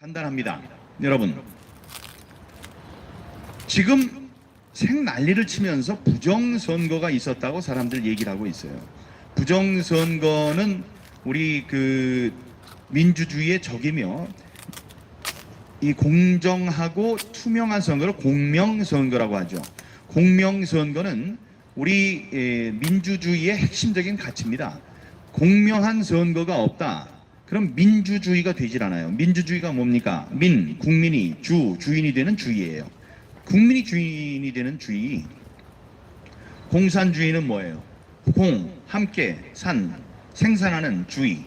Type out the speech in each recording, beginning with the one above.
간단합니다. 여러분, 지금 생난리를 치면서 부정선거가 있었다고 사람들 얘기를 하고 있어요. 부정선거는 우리 민주주의의 적이며, 이 공정하고 투명한 선거를 공명선거라고 하죠. 공명선거는 우리 민주주의의 핵심적인 가치입니다. 공명한 선거가 없다. 그럼 민주주의가 되질 않아요. 민주주의가 뭡니까? 국민이 주인이 되는 주의예요. 국민이 주인이 되는 주의. 공산주의는 뭐예요? 함께, 생산하는 주의.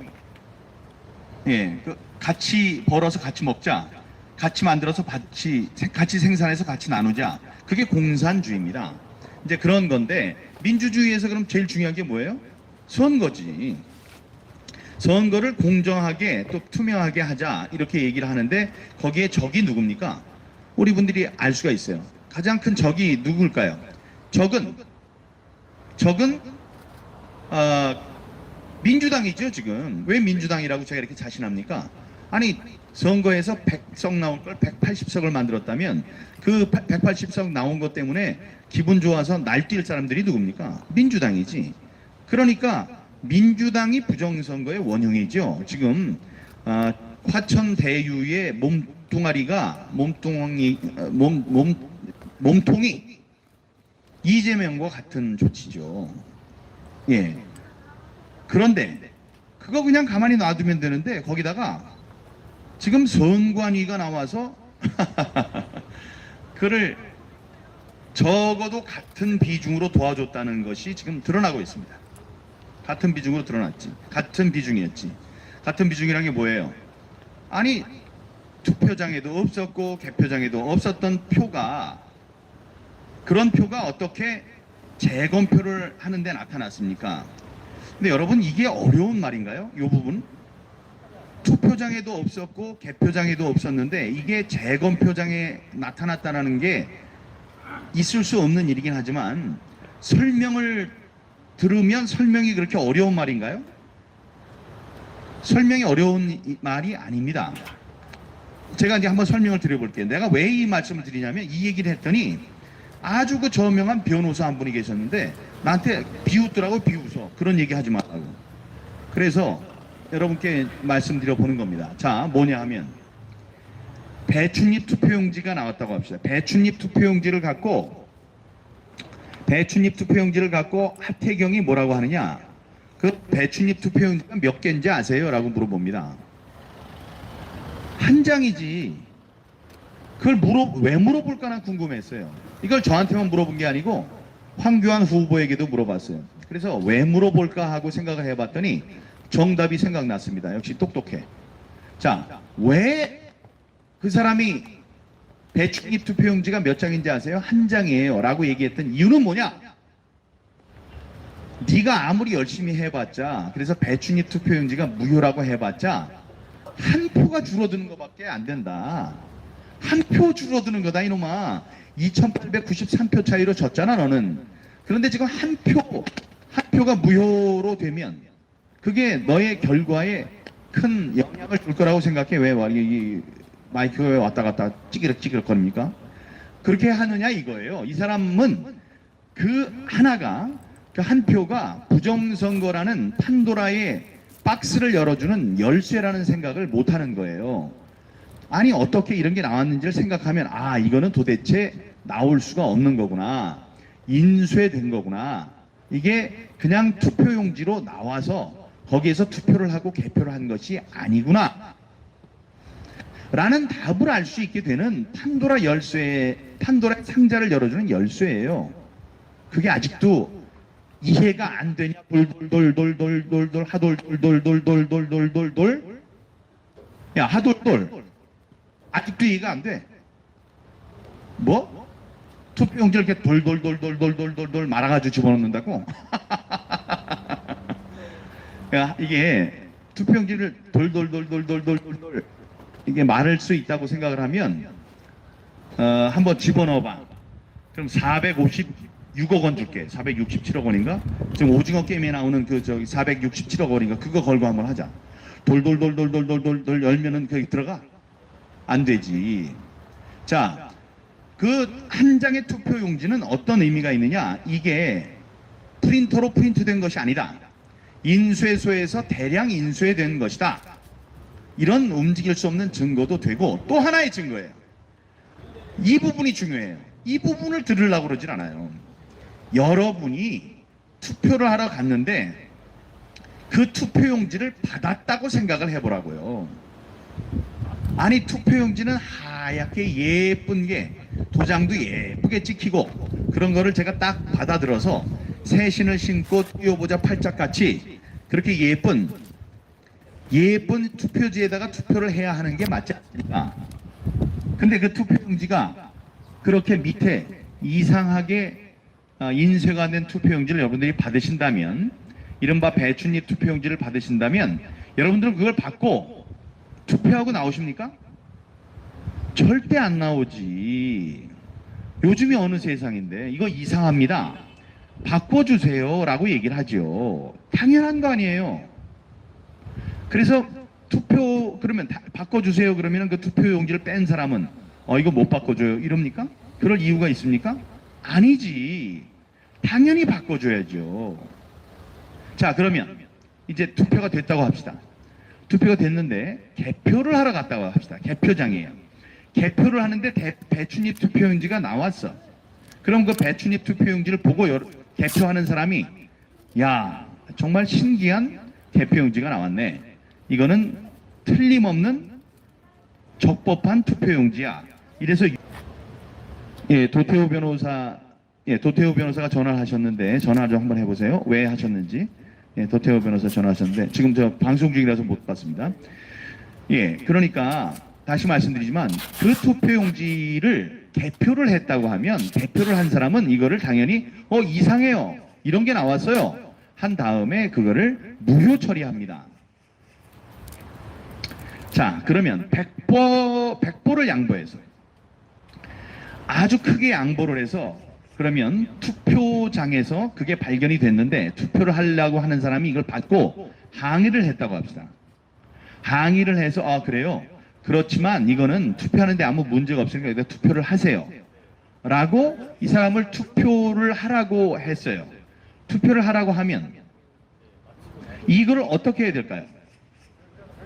예, 같이 벌어서 같이 먹자. 같이 만들어서 같이 생산해서 같이 나누자. 그게 공산주의입니다. 이제 그런 건데, 민주주의에서 그럼 제일 중요한 게 뭐예요? 선거지. 선거를 공정하게 또 투명하게 하자, 이렇게 얘기를 하는데, 거기에 적이 누굽니까? 우리 분들이 알 수가 있어요. 가장 큰 적이 누굴까요? 적은 민주당이죠. 지금 왜 민주당이라고 제가 이렇게 자신합니까? 아니, 선거에서 100석 나올 걸 180석을 만들었다면 그 180석 나온 것 때문에 기분 좋아서 날뛸 사람들이 누굽니까? 민주당이지. 그러니까 민주당이 부정선거의 원흉이죠. 지금 화천대유의 몸통이 이재명과 같은 조치죠. 예. 그런데 그거 그냥 가만히 놔두면 되는데, 거기다가 지금 선관위가 나와서 그를 적어도 같은 비중으로 도와줬다는 것이 지금 드러나고 있습니다. 같은 비중으로 드러났지. 같은 비중이었지. 같은 비중이란 게 뭐예요? 아니, 투표장에도 없었고 개표장에도 없었던 표가, 그런 표가 어떻게 재검표를 하는데 나타났습니까? 근데 여러분, 이게 어려운 말인가요? 이 부분? 투표장에도 없었고 개표장에도 없었는데 이게 재검표장에 나타났다는 게 있을 수 없는 일이긴 하지만, 설명을 들으면 설명이 그렇게 어려운 말인가요? 설명이 어려운 말이 아닙니다. 제가 이제 한번 설명을 드려볼게요. 내가 왜 이 말씀을 드리냐면, 이 얘기를 했더니 아주 그 저명한 변호사 한 분이 계셨는데 나한테 비웃더라고. 비웃어. 그런 얘기 하지 말라고. 그래서 여러분께 말씀드려 보는 겁니다. 자, 뭐냐 하면, 배춧잎 투표용지가 나왔다고 합시다. 배춧잎 투표용지를 갖고 하태경이 뭐라고 하느냐? 그 배춧잎 투표용지가 몇 개인지 아세요? 라고 물어봅니다. 한 장이지. 그걸 왜 물어볼까나 궁금했어요. 이걸 저한테만 물어본 게 아니고 황교안 후보에게도 물어봤어요. 그래서 왜 물어볼까 하고 생각을 해봤더니 정답이 생각났습니다. 역시 똑똑해. 자, 왜 그 사람이 배춧잎 투표용지가 몇 장인지 아세요? 한 장이에요 라고 얘기했던 이유는 뭐냐? 네가 아무리 열심히 해봤자, 그래서 배춧잎 투표용지가 무효라고 해봤자 한 표가 줄어드는 것밖에 안 된다. 한 표 줄어드는 거다 이놈아. 2893표 차이로 졌잖아 너는. 그런데 지금 한 표가 무효로 되면 그게 너의 결과에 큰 영향을 줄 거라고 생각해. 왜 이 마이크가 왜 왔다 갔다 찌그럭 거립니까? 그렇게 하느냐 이거예요. 이 사람은 그 한 표가 부정선거라는 판도라의 박스를 열어주는 열쇠라는 생각을 못하는 거예요. 아니, 어떻게 이런 게 나왔는지를 생각하면, 아, 이거는 도대체 나올 수가 없는 거구나. 인쇄된 거구나. 이게 그냥 투표용지로 나와서 거기에서 투표를 하고 개표를 한 것이 아니구나. 라는 답을 알 수 있게 되는 판도라의 상자를 열어주는 열쇠예요. 그게 아직도 이해가 안 되냐? 하돌돌. 야, 하돌돌. 아직도 이해가 안 돼. 뭐? 투표용지를 이렇게 돌 말아가지고 집어넣는다고? 야, 이게 투표용지를 돌 이게 말할 수 있다고 생각을 하면 한번 집어넣어봐. 그럼 456억 원 줄게. 467억 원인가? 지금 오징어 게임에 나오는 467억 원인가? 그거 걸고 한번 하자. 돌 열면은 거기 들어가. 안 되지. 자, 그 한 장의 투표용지는 어떤 의미가 있느냐? 이게 프린터로 프린트된 것이 아니다. 인쇄소에서 대량 인쇄된 것이다. 이런 움직일 수 없는 증거도 되고, 또 하나의 증거예요. 이 부분이 중요해요. 이 부분을 들으려고 그러질 않아요. 여러분이 투표를 하러 갔는데 그 투표용지를 받았다고 생각을 해보라고요. 아니, 투표용지는 하얗게 예쁜 게 도장도 예쁘게 찍히고 그런 거를 제가 딱 받아들어서 새신을 신고 뛰어보자 팔짝같이 그렇게 예쁜 투표지에다가 투표를 해야 하는 게 맞지 않습니까? 근데 그 투표용지가 그렇게 밑에 이상하게 인쇄가 된 투표용지를 여러분들이 받으신다면, 이른바 배춧잎 투표용지를 받으신다면 여러분들은 그걸 받고 투표하고 나오십니까? 절대 안 나오지. 요즘이 어느 세상인데 이거 이상합니다. 바꿔주세요 라고 얘기를 하죠. 당연한 거 아니에요. 그래서 투표 그러면 바꿔주세요 그러면 그 투표용지를 뺀 사람은 이거 못 바꿔줘요 이럽니까? 그럴 이유가 있습니까? 아니지. 당연히 바꿔줘야죠. 자, 그러면 이제 투표가 됐다고 합시다. 투표가 됐는데 개표를 하러 갔다고 합시다. 개표장이에요. 개표를 하는데 배춧잎 투표용지가 나왔어. 그럼 그 배춧잎 투표용지를 보고 개표하는 사람이, 야, 정말 신기한 개표용지가 나왔네. 이거는 틀림없는 적법한 투표용지야. 이래서 도태우 변호사가 전화를 하셨는데 전화 좀 한번 해보세요. 왜 하셨는지. 도태우 변호사 전화하셨는데 지금 저 방송 중이라서 못 받습니다. 그러니까 다시 말씀드리지만 그 투표용지를 개표를 했다고 하면 개표를 한 사람은 이거를 당연히 이상해요. 이런 게 나왔어요. 한 다음에 그거를 무효 처리합니다. 자, 그러면 100보를 양보해서 아주 크게 양보를 해서 그러면 투표장에서 그게 발견이 됐는데 투표를 하려고 하는 사람이 이걸 받고 항의를 했다고 합시다. 항의를 해서 그래요. 그렇지만 이거는 투표하는데 아무 문제가 없으니까 여기다 투표를 하세요. 라고 이 사람을 투표를 하라고 했어요. 투표를 하라고 하면 이걸 어떻게 해야 될까요?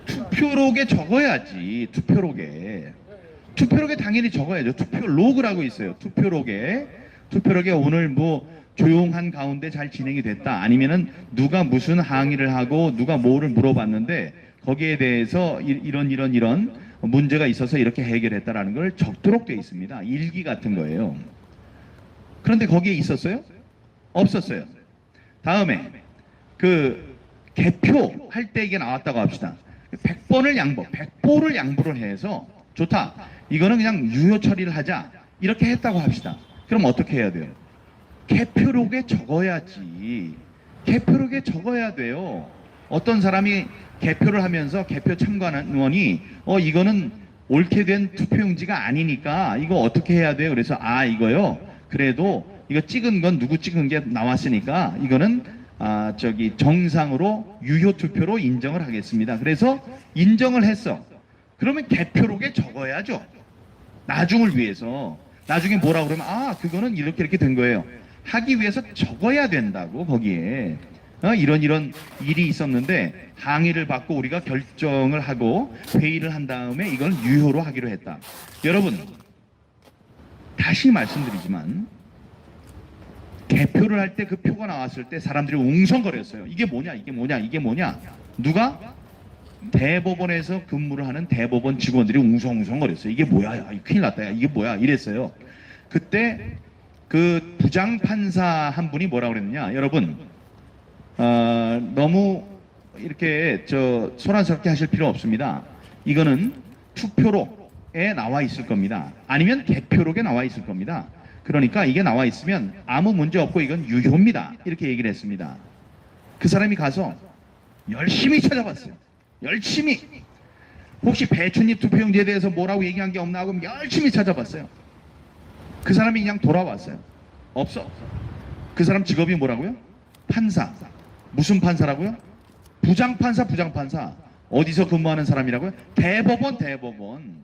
투표록에 적어야지. 투표록에 당연히 적어야죠. 투표로그라고 있어요. 투표록에 오늘 뭐 조용한 가운데 잘 진행이 됐다. 아니면은 누가 무슨 항의를 하고 누가 뭐를 물어봤는데 거기에 대해서 이런 문제가 있어서 이렇게 해결했다라는 걸 적도록 되어 있습니다. 일기 같은 거예요. 그런데 거기에 있었어요? 없었어요. 다음에 그 개표할 때 이게 나왔다고 합시다. 100보를 양보를 해서 좋다. 이거는 그냥 유효 처리를 하자. 이렇게 했다고 합시다. 그럼 어떻게 해야 돼요? 개표록에 적어야지. 개표록에 적어야 돼요. 어떤 사람이 개표를 하면서 개표 참관원이 이거는 옳게 된 투표용지가 아니니까 이거 어떻게 해야 돼요? 그래서 이거요. 그래도 이거 찍은 건 누구 찍은 게 나왔으니까 이거는 정상으로 유효 투표로 인정을 하겠습니다. 그래서 인정을 했어. 그러면 개표록에 적어야죠. 나중을 위해서. 나중에 뭐라 그러면 그거는 이렇게 된 거예요. 하기 위해서 적어야 된다고. 거기에 이런 일이 있었는데 항의를 받고 우리가 결정을 하고 회의를 한 다음에 이걸 유효로 하기로 했다. 여러분, 다시 말씀드리지만 개표를 할 때 그 표가 나왔을 때 사람들이 웅성거렸어요. 이게 뭐냐? 누가? 대법원에서 근무를 하는 대법원 직원들이 웅성거렸어요. 이게 뭐야? 야, 큰일 났다. 야, 이게 뭐야? 이랬어요. 그때 그 부장판사 한 분이 뭐라고 그랬느냐? 여러분, 너무 이렇게 소란스럽게 하실 필요 없습니다. 이거는 투표록에 나와 있을 겁니다. 아니면 개표록에 나와 있을 겁니다. 그러니까 이게 나와 있으면 아무 문제 없고 이건 유효입니다. 이렇게 얘기를 했습니다. 그 사람이 가서 열심히 찾아봤어요. 열심히. 혹시 배춧잎 투표용지에 대해서 뭐라고 얘기한 게 없나 하고 열심히 찾아봤어요. 그 사람이 그냥 돌아왔어요. 없어. 그 사람 직업이 뭐라고요? 판사. 무슨 판사라고요? 부장판사. 어디서 근무하는 사람이라고요? 대법원.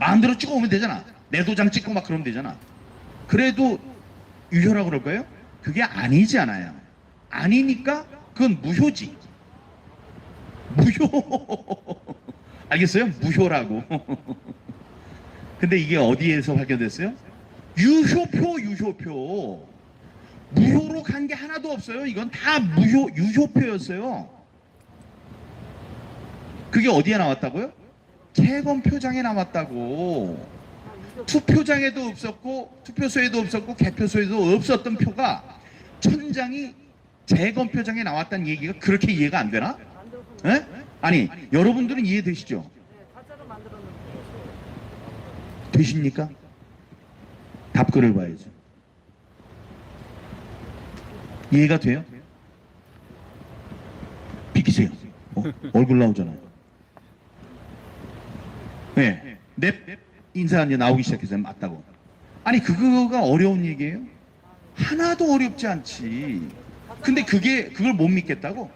마음대로 찍어 오면 되잖아. 내 도장 찍고 막 그러면 되잖아. 그래도 유효라고 그럴까요? 그게 아니잖아요. 아니니까 그건 무효지. 무효. 알겠어요? 무효라고. 근데 이게 어디에서 발견됐어요? 유효표. 무효로 간 게 하나도 없어요. 이건 다 유효표였어요. 그게 어디에 나왔다고요? 채검표장에 나왔다고. 투표장에도 없었고, 투표소에도 없었고, 개표소에도 없었던 표가 천장이 재검표장에 나왔다는 얘기가 그렇게 이해가 안 되나? 에? 아니, 여러분들은 이해되시죠? 되십니까? 답글을 봐야죠. 이해가 돼요? 비키세요. 얼굴 나오잖아요. 네. 넵 인사 이제 나오기 시작해서 맞다고. 아니 그거가 어려운 얘기예요? 하나도 어렵지 않지. 근데 그걸 못 믿겠다고?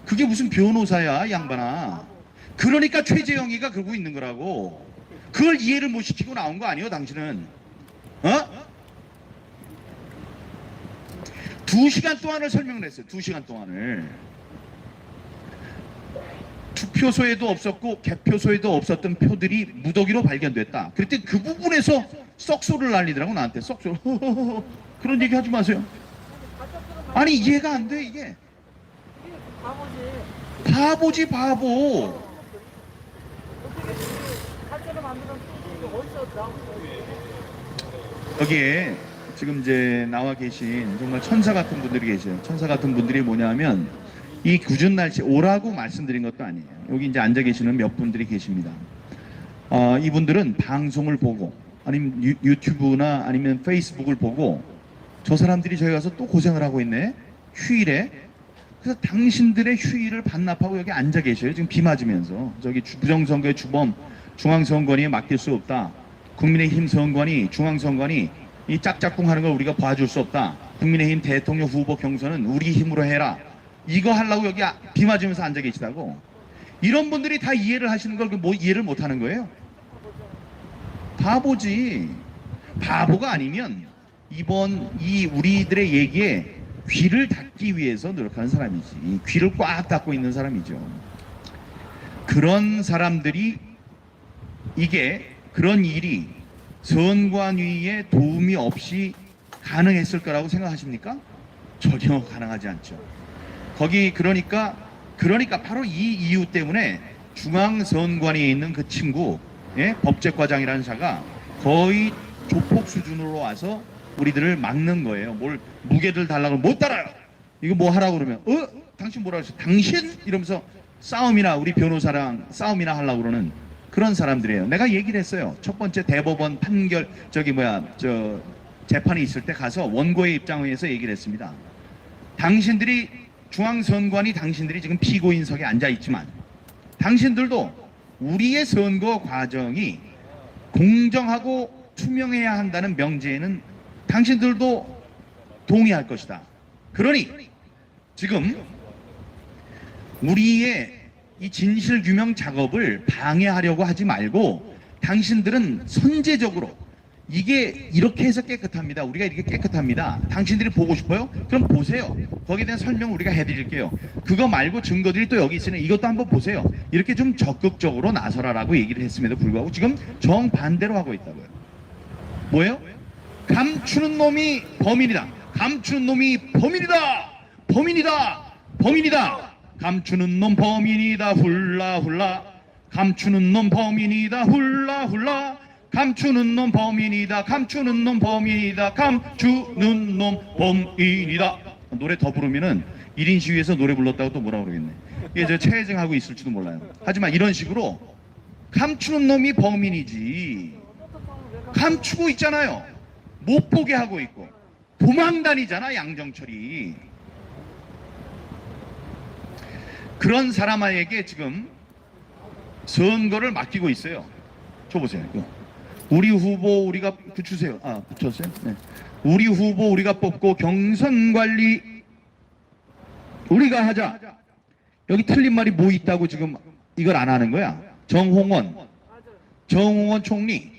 그게 무슨 변호사야, 양반아. 그러니까 최재형이가 그러고 있는 거라고. 그걸 이해를 못 시키고 나온 거 아니에요, 당신은? 어? 2시간 동안을 설명을 했어요. 2시간 동안을. 투표소에도 없었고 개표소에도 없었던 표들이 무더기로 발견됐다. 그랬더니 그 부분에서 썩소를 날리더라고, 나한테. 썩소. 그런 얘기 하지 마세요. 아니 이해가 안 돼 이게. 바보지 바보. 여기에 지금 이제 나와 계신 정말 천사 같은 분들이 계세요. 천사 같은 분들이 뭐냐면 이 궂은 날씨 오라고 말씀드린 것도 아니에요. 여기 이제 앉아 계시는 몇 분들이 계십니다. 이분들은 방송을 보고 아니면 유튜브나 아니면 페이스북을 보고 저 사람들이 저기 가서 또 고생을 하고 있네. 휴일에. 그래서 당신들의 휴일을 반납하고 여기 앉아 계셔요. 지금 비 맞으면서. 저기 부정선거의 주범 중앙선관위에 맡길 수 없다. 국민의힘 선관위 중앙선관위 이 짝짝꿍 하는 걸 우리가 봐줄 수 없다. 국민의힘 대통령 후보 경선은 우리 힘으로 해라. 이거 하려고 여기 비 맞으면서 앉아 계시다고. 이런 분들이 다 이해를 하시는 걸 뭐 이해를 못 하는 거예요? 바보지. 바보가 아니면 이번 이 우리들의 얘기에 귀를 닫기 위해서 노력하는 사람이지. 귀를 꽉 닫고 있는 사람이죠. 그런 사람들이 그런 일이 선관위에 도움이 없이 가능했을 거라고 생각하십니까? 전혀 가능하지 않죠. 거기 그러니까 바로 이 이유 때문에 중앙선관위에 있는 그 친구, 법제과장이라는 자가 거의 조폭 수준으로 와서 우리들을 막는 거예요. 뭘 무게를 달라고 못 달아요. 이거 뭐 하라고 그러면 당신 뭐라고 했어? 당신? 이러면서 싸움이나 우리 변호사랑 싸움이나 하려고 그러는 그런 사람들이에요. 내가 얘기를 했어요. 첫 번째 대법원 판결 재판이 있을 때 가서 원고의 입장에서 얘기를 했습니다. 당신들이 중앙선관위 당신들이 지금 피고인석에 앉아 있지만 당신들도 우리의 선거 과정이 공정하고 투명해야 한다는 명제에는 당신들도 동의할 것이다. 그러니 지금 우리의 이 진실 규명 작업을 방해하려고 하지 말고 당신들은 선제적으로 이게 이렇게 해서 깨끗합니다. 우리가 이렇게 깨끗합니다. 당신들이 보고 싶어요? 그럼 보세요. 거기에 대한 설명 우리가 해드릴게요. 그거 말고 증거들이 또 여기 있으니 이것도 한번 보세요. 이렇게 좀 적극적으로 나서라라고 얘기를 했음에도 불구하고 지금 정반대로 하고 있다고요. 뭐예요? 감추는 놈이 범인이다. 감추는 놈이 범인이다. 범인이다. 감추는 놈 범인이다. 훌라훌라. 감추는 놈 범인이다. 훌라훌라. 감추는 놈 범인이다. 감추는 놈 범인이다. 감추는 놈 범인이다. 노래 더 부르면은 1인 시위에서 노래 불렀다고 또 뭐라 그러겠네. 이게 저 체증하고 있을지도 몰라요. 하지만 이런 식으로 감추는 놈이 범인이지. 감추고 있잖아요. 못 보게 하고 있고 도망다니잖아, 양정철이. 그런 사람에게 지금 선거를 맡기고 있어요. 저 보세요. 우리 후보 우리가 붙이세요. 붙였어요? 네. 우리 후보 우리가 뽑고 경선 관리 우리가 하자. 여기 틀린 말이 뭐 있다고 지금 이걸 안 하는 거야? 정홍원 정홍원 총리